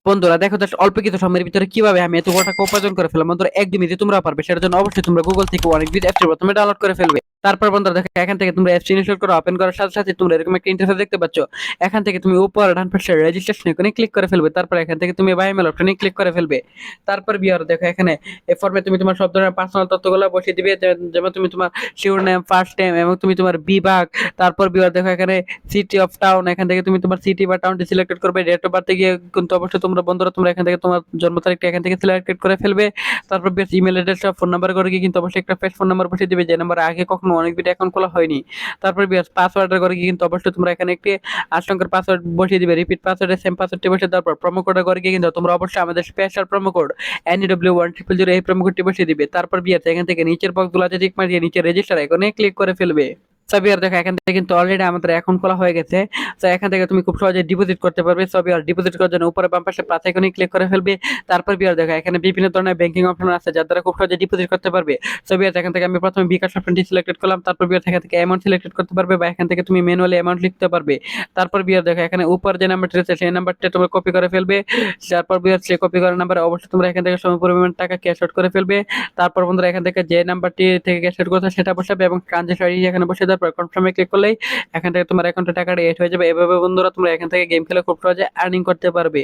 বন্ধুরা দেখো জাস্ট অল্প কিছু সময়ের ভিতরে কিভাবে আমি এত বড় টাকা উপার্জন করে ফেললাম। বন্ধুরা একদমই যে তোমরা পারবে, সেটার জন্য অবশ্যই তোমরা গুগল থেকে অনেক বিট অ্যাপটি প্রথমে ডাউনলোড করে ফেলবে। তারপর বন্ধুরা দেখো এখান থেকে তোমরা অ্যাপটি ইনস্টল করে ওপেন করার সাথে সাথে তোমরা এরকম একটা ইন্টারফেস দেখতে পাচ্ছ। এখান থেকে তুমি উপর ডান পাশে রেজিস্ট্রেশন এখানে ক্লিক করে ফেলবে। তারপর এখান থেকে তুমি বাই মেল অপশনে ক্লিক করে ফেলবে। তারপর বিয়ার দেখো এখানে এই ফর্মে তুমি তোমার সব ধরনের পার্সোনাল তথ্যগুলো বসিয়ে দিবে, যেমন তুমি তোমার শিওর নেম, ফার্স্ট নেম এবং তুমি তোমার বিভাগ। তারপর বিয়ার দেখো এখানে সিটি অফ টাউন, এখান থেকে তুমি তোমার সিটি বা টাউনটি সিলেক্ট করবে। ডেট অফ বার্থে গিয়ে কিন্তু অবশ্যই তোমরা বন্ধুরা তোমরা এখান থেকে তোমার জন্ম তারিখটা এখান থেকে সিলেক্ট করে ফেলবে। তারপর বেশ ইমেল অ্যাড্রেস আর ফোন নাম্বার করে গিয়ে কিন্তু অবশ্যই একটা ফেস ফোন নাম্বার বসিয়ে দিবে, যে নাম্বার আগে কখনো অনেক ভিডিও অ্যাকাউন্ট খোলা হয়নি। তারপর বেশ পাসওয়ার্ডের করে গিয়ে কিন্তু অবশ্যই তোমরা এখানে একটি 8 সংখ্যার পাসওয়ার্ড বসিয়ে দিবে। রিপিট পাসওয়ার্ডের সেম পাসওয়ার্ডটি বসিয়ে দেওয়ার পর প্রোমো কোডের করে গিয়ে কিন্তু তোমরা অবশ্যই আমাদের স্পেশাল প্রোমো কোড NEW1000 এই প্রোমো কোডটি বসিয়ে দিবে। তারপর বিয়ার এখান থেকে নিচের বক্সগুলোতে টিক মারিয়ে নিচে রেজিস্টার আইকনে ক্লিক করে ফেলবে। সাবিয়ার দেখো এখান থেকে কিন্তু অলরেডি আমাদের অ্যাকাউন্ট খোলা হয়ে গেছে। তো এখান থেকে তুমি খুব সহজে ডিপোজিট করতে পারবে। সাবিয়ার ডিপোজিট করার জন্য উপরে বাম পাশে প্লাস আইকনে ক্লিক করে ফেলবে। তারপর বিয়ার দেখো এখানে বিভিন্ন ধরনের ব্যাংকিং অপশন আছে, যার দ্বারা খুব সহজে ডিপোজিট করতে পারবে। সাবিয়ার এখান থেকে আমি প্রথমে বিকাশ অপশনটি সিলেক্ট করলাম। তারপর বিয়ার এখান থেকে অ্যামাউন্ট সিলেক্ট করতে পারবে, বা এখান থেকে তুমি ম্যানুয়ালি অ্যামাউন্ট লিখতে পারবে। তারপর বিয়ার দেখো এখানে উপর যে নাম্বারটি রয়েছে সেই নাম্বারটা তোমরা কপি করে ফেলবে। তারপর বিয়ার সেই কপি করার নাম্বারে অবশ্যই তোমরা এখান থেকে সম পরিমাণ টাকা ক্যাশ আউট করে ফেলবে। তারপর বন্ধুরা এখান থেকে যে নাম্বারটি থেকে ক্যাশ আউট করতে সেটা বসাবে এবং ট্রানজেকশন আইডি এখানে বসে দেওয়ার পর কনফার্মে ক্লিক করলেই এখান থেকে তোমার অ্যাকাউন্টে টাকাটা এড হয়ে যাবে। এভাবে বন্ধুরা তোমরা এখান থেকে গেম খেলে খুব সহজে আর্নিং করতে পারবে।